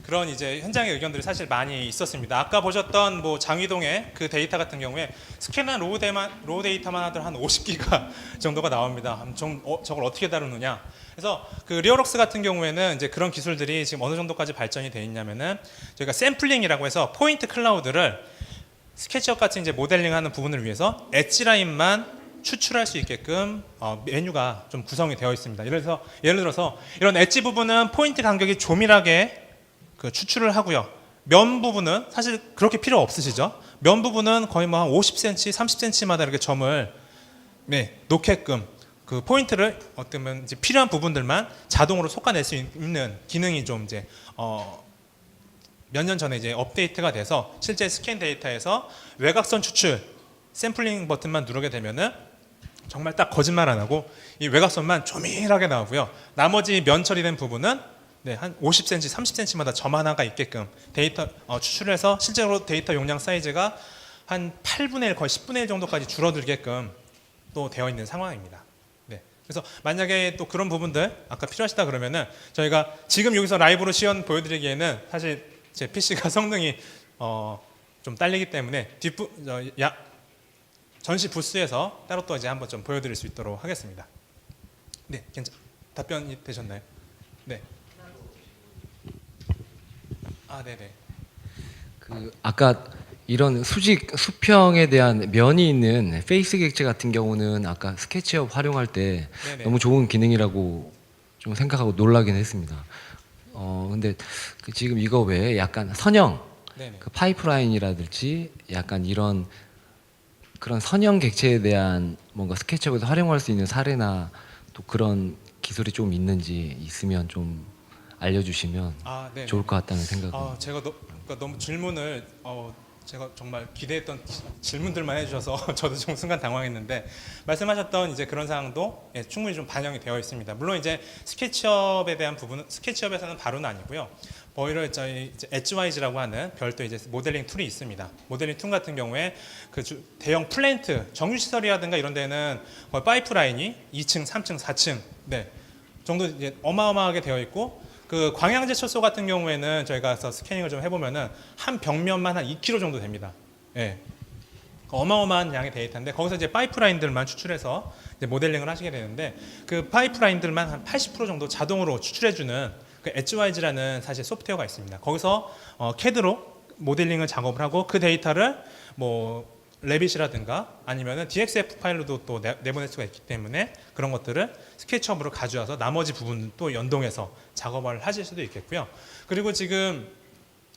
그런 이제 현장의 의견들이 사실 많이 있었습니다. 아까 보셨던 뭐 장위동의 그 데이터 같은 경우에 스캔한 로우 데이터만 하더라도 한 50기가 정도가 나옵니다. 저걸 어떻게 다루느냐. 그래서 그 리얼웍스 같은 경우에는 이제 그런 기술들이 지금 어느 정도까지 발전이 돼 있냐면은 저희가 샘플링이라고 해서 포인트 클라우드를 스케치업 같은 이제 모델링하는 부분을 위해서 엣지 라인만 추출할 수 있게끔 메뉴가 좀 구성이 되어 있습니다. 예를 들어서 이런 엣지 부분은 포인트 간격이 조밀하게 그 추출을 하고요. 면 부분은 사실 그렇게 필요 없으시죠? 면 부분은 거의 뭐 한 50cm, 30cm마다 이렇게 점을 놓게끔 그 포인트를 어쩌면 이제 필요한 부분들만 자동으로 솎아낼 수 있는 기능이 좀 이제 몇 년 전에 이제 업데이트가 돼서 실제 스캔 데이터에서 외곽선 추출 샘플링 버튼만 누르게 되면은 정말 딱 거짓말 안 하고 이 외곽선만 조밀하게 나오고요. 나머지 면 처리된 부분은 네, 한 50cm, 30cm마다 점 하나가 있게끔 데이터 추출해서 실제로 데이터 용량 사이즈가 한 8분의 1, 거의 10분의 1 정도까지 줄어들게끔 또 되어 있는 상황입니다. 네, 그래서 만약에 또 그런 부분들 아까 필요하시다 그러면은 저희가 지금 여기서 라이브로 시연 보여드리기에는 사실 제 PC가 성능이 좀 딸리기 때문에 전시 부스에서 따로 또 이제 한번 좀 보여드릴 수 있도록 하겠습니다. 네, 답변이 되셨나요? 네. 아, 네네. 그 아까 이런 수평에 대한 면이 있는 페이스 객체 같은 경우는 아까 스케치업 활용할 때 네네. 너무 좋은 기능이라고 좀 생각하고 놀라긴 했습니다. 근데 그 지금 이거 외에 약간 선형, 네네. 그 파이프라인이라든지 약간 이런 그런 선형 객체에 대한 뭔가 스케치업에서 활용할 수 있는 사례나 또 그런 기술이 좀 있는지 있으면 좀 알려주시면 아, 네네. 좋을 것 같다는 생각을. 제가 그러니까 너무 질문을 제가 정말 기대했던 질문들만 해주셔서 저도 좀 순간 당황했는데 말씀하셨던 이제 그런 사항도 예, 충분히 좀 반영이 되어 있습니다. 물론 이제 스케치업에 대한 부분은 스케치업에서는 바로는 아니고요. 오히려 저희 엣지와이즈라고 하는 별도 이제 모델링 툴이 있습니다. 모델링 툴 같은 경우에 그 대형 플랜트 정유시설이라든가 이런 데는 거의 파이프라인이 2층, 3층, 4층 네 정도 이제 어마어마하게 되어 있고. 그 광양제철소 같은 경우에는 저희가 스캐닝을 좀 해보면은 한 벽면만 한 2km 정도 됩니다. 예. 어마어마한 양의 데이터인데 거기서 이제 파이프라인들만 추출해서 이제 모델링을 하시게 되는데 그 파이프라인들만 한 80% 정도 자동으로 추출해주는 그 엣지와이즈라는 사실 소프트웨어가 있습니다. 거기서 CAD로 모델링을 작업을 하고 그 데이터를 뭐 레빗이라든가 아니면은 DXF 파일로도 또 내보낼 수가 있기 때문에 그런 것들을 스케치업으로 가져와서 나머지 부분 또 연동해서 작업을 하실 수도 있겠고요. 그리고 지금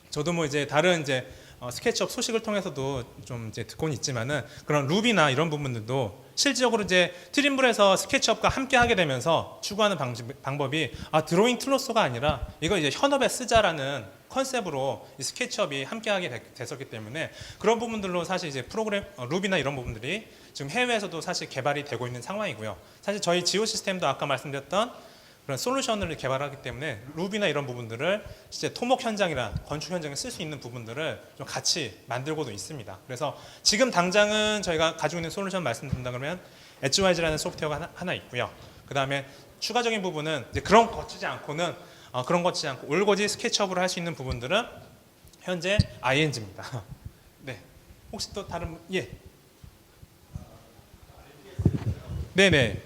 저도 뭐 이제 다른 이제 스케치업 소식을 통해서도 좀 이제 듣고는 있지만은 그런 루비나 이런 부분들도 실질적으로 이제 트림블에서 스케치업과 함께 하게 되면서 추구하는 방법이 드로잉 툴로서가 아니라 이거 이제 현업에 쓰자라는 컨셉으로 이 스케치업이 함께하게 됐었기 때문에 그런 부분들로 사실 이제 프로그램 루비나 이런 부분들이 지금 해외에서도 사실 개발이 되고 있는 상황이고요. 사실 저희 지오 시스템도 아까 말씀드렸던 그런 솔루션을 개발하기 때문에 루비나 이런 부분들을 실제 토목 현장이나 건축 현장에 쓸 수 있는 부분들을 좀 같이 만들고도 있습니다. 그래서 지금 당장은 저희가 가지고 있는 솔루션 말씀드린다 그러면 엣지와이즈라는 소프트웨어가 하나 있고요. 그 다음에 추가적인 부분은 이제 그런 거 거치지 않고는 그런 거 거치지 않고 올고지 스케치업으로 할 수 있는 부분들은 현재 ING입니다. 네, 혹시 또 다른 예, 네네.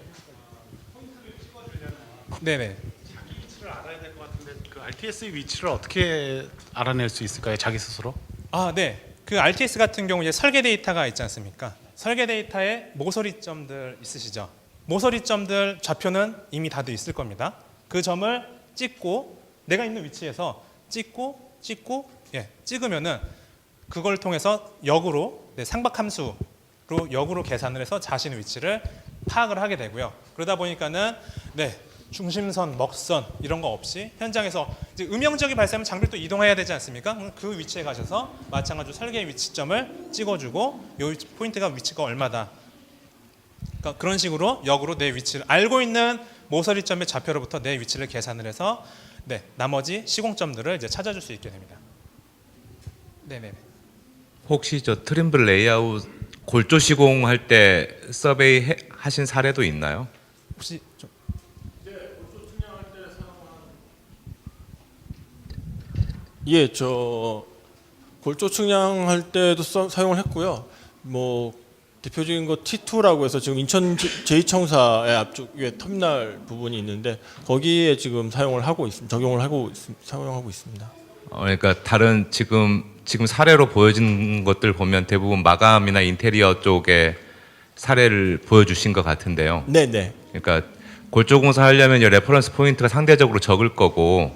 네네. 자기 위치를 알아야 될 것 같은데 그 RTS의 위치를 어떻게 알아낼 수 있을까요? 자기 스스로? 네. 그 RTS 같은 경우 이제 설계 데이터가 있지 않습니까? 설계 데이터에 모서리점들 있으시죠? 모서리점들 좌표는 이미 다들 있을 겁니다. 그 점을 찍고 내가 있는 위치에서 찍으면은 그걸 통해서 역으로 상박함수로 역으로 계산을 해서 자신의 위치를 파악을 하게 되고요. 그러다 보니까는 중심선, 먹선 이런 거 없이 현장에서 이제 음영지역이 발생하면 장비를 또 이동해야 되지 않습니까? 그럼 그 위치에 가셔서 마찬가지로 설계 위치점을 찍어주고 이 포인트가 위치가 얼마다. 그러니까 그런 식으로 역으로 내 위치를 알고 있는 모서리점의 좌표로부터 내 위치를 계산을 해서 나머지 시공점들을 이제 찾아줄 수 있게 됩니다. 네네. 혹시 저 트림블 레이아웃 골조 시공할 때 서베이 하신 사례도 있나요? 혹시 좀 예, 저 골조 측량할 때도 사용을 했고요. 뭐 대표적인 거 T2라고 해서 지금 인천 제2청사의 앞쪽에 터미널 부분이 있는데 거기에 지금 사용을 하고 있습니다. 사용하고 있습니다. 그러니까 다른 지금 사례로 보여진 것들 보면 대부분 마감이나 인테리어 쪽에 사례를 보여주신 것 같은데요. 네네. 그러니까 골조 공사 하려면 레퍼런스 포인트가 상대적으로 적을 거고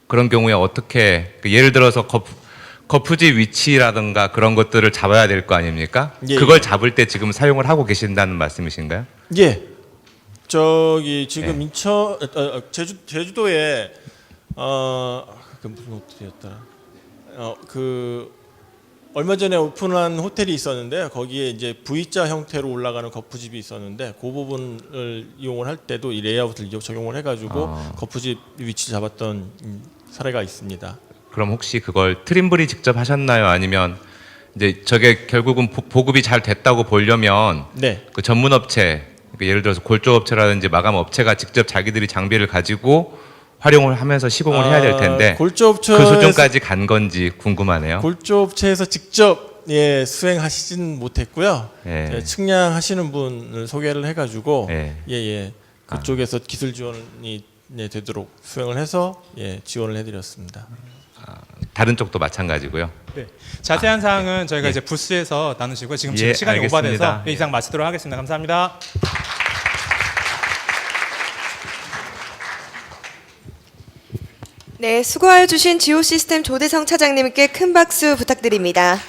그런 경우에 어떻게 예를 들어서 거푸지 위치라든가 그런 것들을 잡아야 될 거 아닙니까? 예, 그걸 잡을 때 지금 사용을 하고 계신다는 말씀이신가요? 예. 저기 지금 네. 인천 제주도에 그 무슨 호텔이었더라. 그 얼마 전에 오픈한 호텔이 있었는데요. 거기에 이제 V자 형태로 올라가는 거푸집이 있었는데 그 부분을 이용을 할 때도 이 레이아웃을 적용을 해가지고 거푸집 위치 잡았던 사례가 있습니다. 그럼 혹시 그걸 트림블이 직접 하셨나요? 아니면 이제 저게 결국은 보급이 잘 됐다고 보려면 네. 그 전문 업체, 그러니까 예를 들어서 골조 업체라든지 마감 업체가 직접 자기들이 장비를 가지고 활용을 하면서 시공을 해야 될 텐데 골조업체 그 수준까지 간 건지 궁금하네요. 골조업체에서 직접 수행하시진 못했고요. 예. 측량하시는 분을 소개를 해가지고 예. 그쪽에서 기술 지원이 되도록 수행을 해서 지원을 해드렸습니다. 다른 쪽도 마찬가지고요. 네. 자세한 사항은 저희가 이제 부스에서 나누시고 지금 예, 시간이 알겠습니다. 오버돼서 이상 마치도록 하겠습니다. 감사합니다. 네, 수고해 주신 지오시스템 조대성 차장님께 큰 박수 부탁드립니다.